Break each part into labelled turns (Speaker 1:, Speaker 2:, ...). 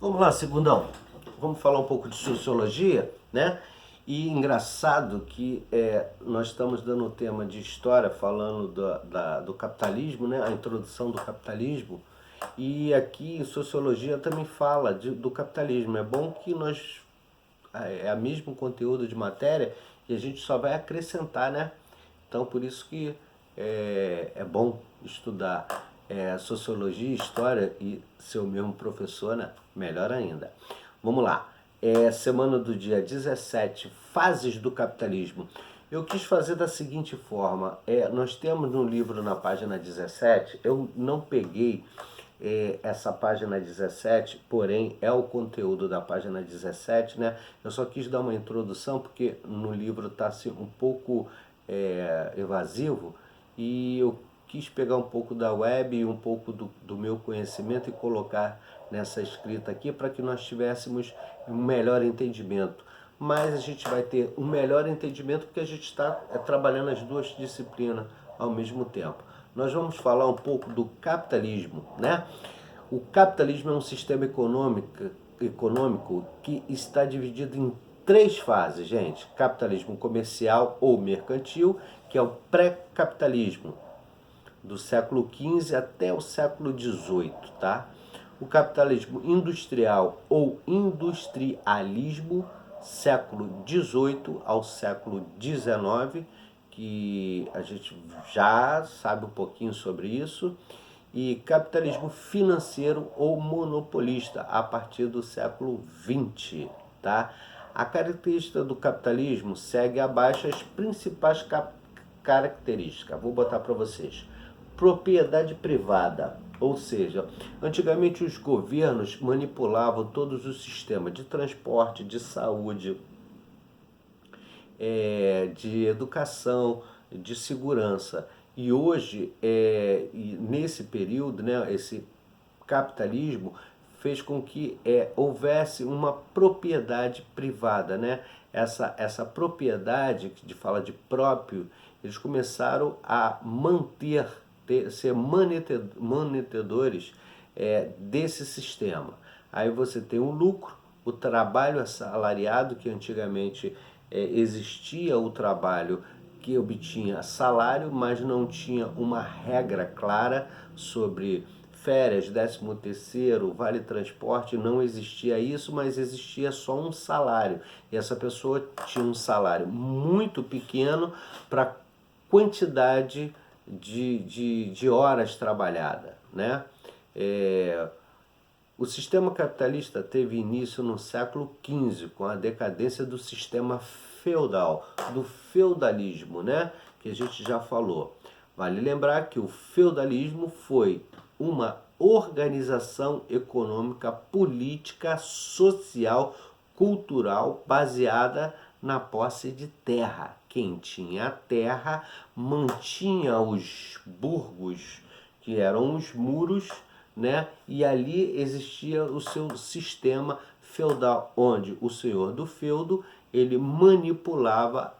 Speaker 1: Vamos lá, segundão. Vamos falar um pouco de sociologia, né? E engraçado que nós estamos dando o tema de história, falando do capitalismo, né? A introdução do capitalismo. E aqui em sociologia também fala do capitalismo. É bom que nós é o mesmo conteúdo de matéria e a gente só vai acrescentar, né? Então por isso que é bom estudar sociologia, história e ser o mesmo professor, né? Melhor ainda. Vamos lá. Semana do dia 17, fases do capitalismo. Eu quis fazer da seguinte forma: nós temos no livro na página 17, eu não peguei essa página 17, porém é o conteúdo da página 17, né? Eu só quis dar uma introdução porque no livro está assim, um pouco evasivo e eu quis pegar um pouco da web e um pouco do meu conhecimento e colocar nessa escrita aqui para que nós tivéssemos um melhor entendimento. Mas a gente vai ter um melhor entendimento porque a gente está trabalhando as duas disciplinas ao mesmo tempo. Nós vamos falar um pouco do capitalismo, né? O capitalismo é um sistema econômico que está dividido em três fases, gente. Capitalismo comercial ou mercantil, que é o pré-capitalismo, do século XV até o século XVIII, tá? O capitalismo industrial ou industrialismo, século XVIII ao século XIX, que a gente já sabe um pouquinho sobre isso, e capitalismo financeiro ou monopolista a partir do século XX, tá? A característica do capitalismo segue abaixo as principais características. Vou botar para vocês. Propriedade privada, ou seja, antigamente os governos manipulavam todos os sistemas de transporte, de saúde, de educação, de segurança. E hoje, nesse período, né, esse capitalismo fez com que houvesse uma propriedade privada, né? Essa propriedade, que fala de próprio, eles começaram a ser manetedores desse sistema. Aí você tem o lucro, o trabalho assalariado, que antigamente existia o trabalho que obtinha salário, mas não tinha uma regra clara sobre férias, 13º, vale transporte, não existia isso, mas existia só um salário. E essa pessoa tinha um salário muito pequeno para quantidade de horas trabalhadas, né? O sistema capitalista teve início no século XV, com a decadência do sistema feudal, do feudalismo, né? Que a gente já falou. Vale lembrar que o feudalismo foi uma organização econômica, política, social, cultural baseada na posse de terra. Quem tinha terra mantinha os burgos, que eram os muros, né? E ali existia o seu sistema feudal, onde o senhor do feudo ele manipulava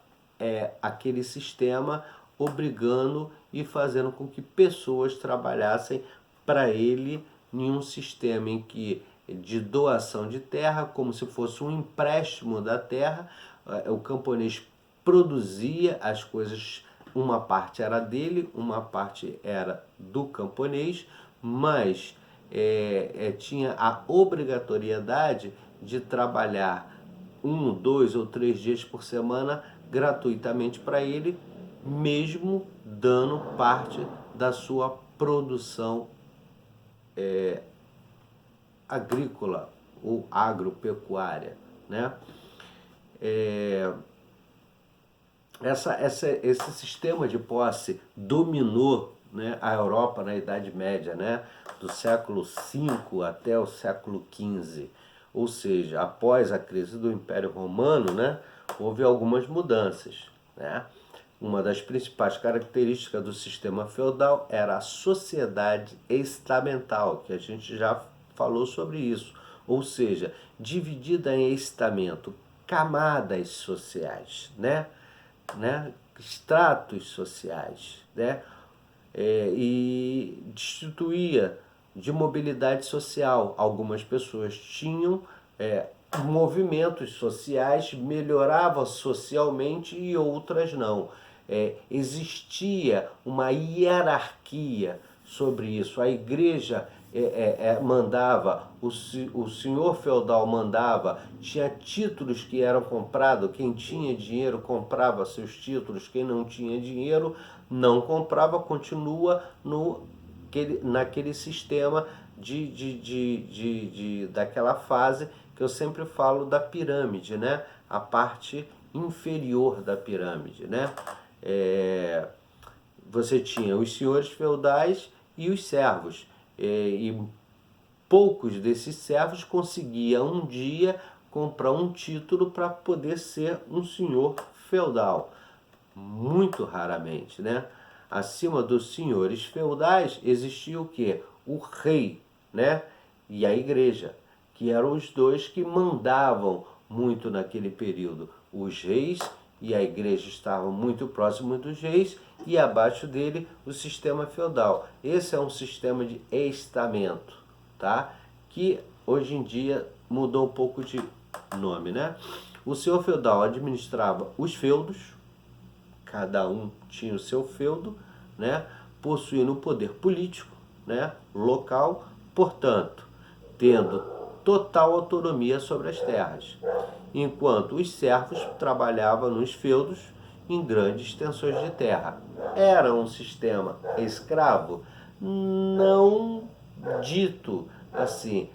Speaker 1: aquele sistema, obrigando e fazendo com que pessoas trabalhassem para ele em um sistema em que de doação de terra, como se fosse um empréstimo da terra, o camponês produzia as coisas, uma parte era dele, uma parte era do camponês, mas tinha a obrigatoriedade de trabalhar 1, 2 ou 3 dias por semana gratuitamente para ele, mesmo dando parte da sua produção agrícola ou agropecuária, né? Esse sistema de posse dominou, né, a Europa na Idade Média, né, do século V até o século XV. Ou seja, após a crise do Império Romano, né, houve algumas mudanças, né? Uma das principais características do sistema feudal era a sociedade estamental, que a gente já falou sobre isso. Ou seja, dividida em estamento, camadas sociais, né? Estratos sociais, né? E destituía de mobilidade social. Algumas pessoas tinham movimentos sociais, melhoravam socialmente e outras não. Existia uma hierarquia sobre isso. A igreja mandava, o senhor feudal mandava, tinha títulos que eram comprados, quem tinha dinheiro comprava seus títulos, quem não tinha dinheiro não comprava, continua naquele sistema daquela fase que eu sempre falo da pirâmide, né? A parte inferior da pirâmide, né? Você tinha os senhores feudais e os servos, e poucos desses servos conseguiam um dia comprar um título para poder ser um senhor feudal, muito raramente, né? Acima dos senhores feudais existia o quê? O rei, né? E a igreja, que eram os dois que mandavam muito naquele período. Os reis e a igreja estavam muito próximos dos reis e abaixo dele o sistema feudal. Esse é um sistema de estamento, tá? Que hoje em dia mudou um pouco de nome, né? O senhor feudal administrava os feudos, cada um tinha o seu feudo, né? Possuindo o poder político, né? Local, portanto, tendo total autonomia sobre as terras, enquanto os servos trabalhavam nos feudos em grandes extensões de terra. Era um sistema escravo, não dito assim,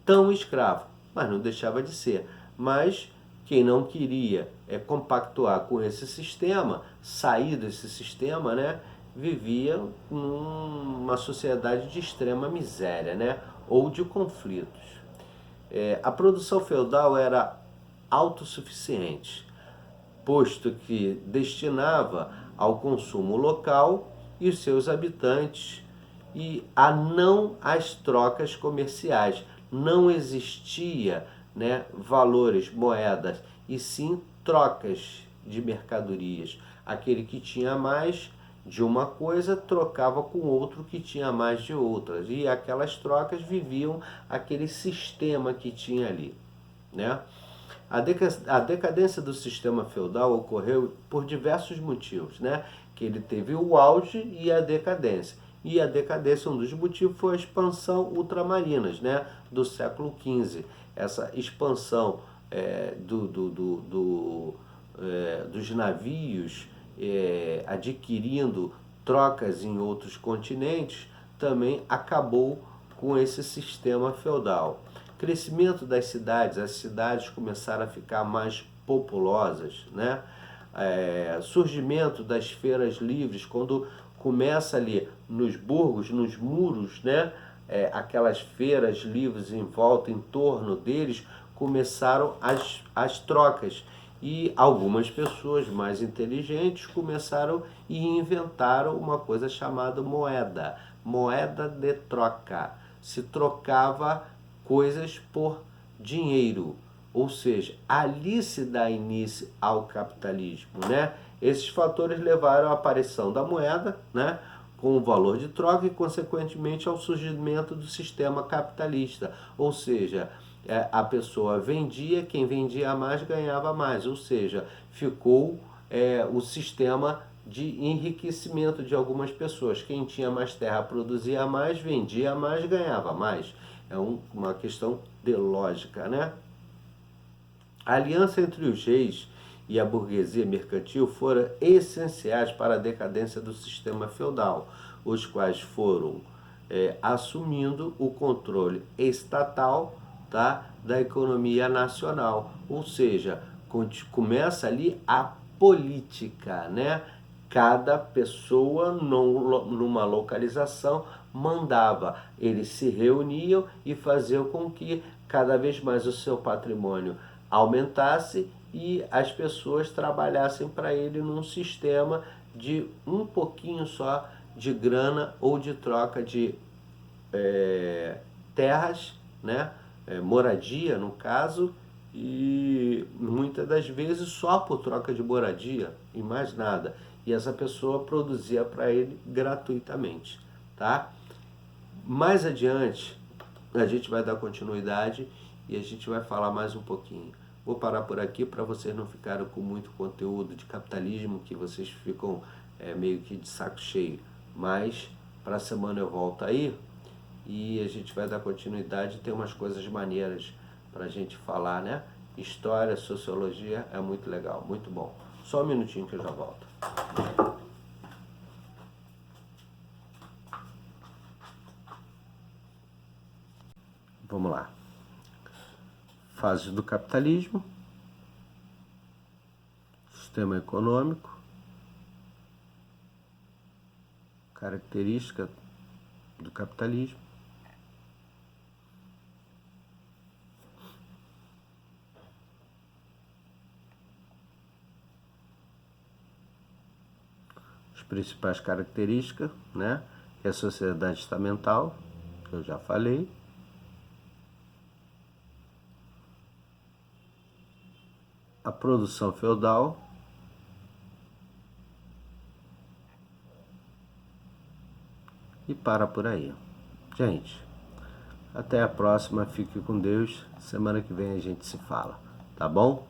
Speaker 1: tão escravo, mas não deixava de ser. Mas quem não queria compactuar com esse sistema, sair desse sistema, né, vivia numa sociedade de extrema miséria, né, ou de conflitos. A produção feudal era autossuficiente, posto que destinava ao consumo local e os seus habitantes e não às trocas comerciais. Não existia, né, valores, moedas, e sim trocas de mercadorias. Aquele que tinha mais de uma coisa trocava com outro que tinha mais de outras, e aquelas trocas viviam aquele sistema que tinha ali, né? A decadência do sistema feudal ocorreu por diversos motivos, né? Que ele teve o auge e a decadência. E a decadência, um dos motivos, foi a expansão ultramarinas, né? Do século XV. Essa expansão dos navios adquirindo trocas em outros continentes também acabou com esse sistema feudal. Crescimento das cidades, as cidades começaram a ficar mais populosas, né? Surgimento das feiras livres, quando começa ali nos burgos, nos muros, né? Aquelas feiras livres em volta, em torno deles, começaram as trocas. E algumas pessoas mais inteligentes começaram e inventaram uma coisa chamada moeda. Moeda de troca. Se trocava coisas por dinheiro. Ou seja, ali se dá início ao capitalismo, né? Esses fatores levaram à aparição da moeda, né, com o valor de troca e, consequentemente, ao surgimento do sistema capitalista. Ou seja, a pessoa vendia, quem vendia mais ganhava mais. Ou seja, ficou o sistema de enriquecimento de algumas pessoas. Quem tinha mais terra produzia mais, vendia mais, ganhava mais. É uma questão de lógica, né? A aliança entre os reis e a burguesia mercantil foram essenciais para a decadência do sistema feudal, os quais foram assumindo o controle estatal, tá, da economia nacional. Ou seja, começa ali a política, né? Cada pessoa numa localização mandava, eles se reuniam e faziam com que cada vez mais o seu patrimônio aumentasse e as pessoas trabalhassem para ele num sistema de um pouquinho só de grana ou de troca de terras, né? Moradia no caso, e muitas das vezes só por troca de moradia e mais nada. E essa pessoa produzia para ele gratuitamente, tá? Mais adiante, a gente vai dar continuidade e a gente vai falar mais um pouquinho. Vou parar por aqui para vocês não ficarem com muito conteúdo de capitalismo, que vocês ficam meio que de saco cheio. Mas para a semana eu volto aí e a gente vai dar continuidade. Tem umas coisas maneiras para a gente falar, né? História, sociologia é muito legal, muito bom. Só um minutinho que eu já volto. Vamos lá. Fases do capitalismo, sistema econômico, característica do capitalismo, as principais características, né? Que é a sociedade estamental, que eu já falei, a produção feudal, e para por aí. Gente, até a próxima, fique com Deus. Semana que vem a gente se fala, tá bom?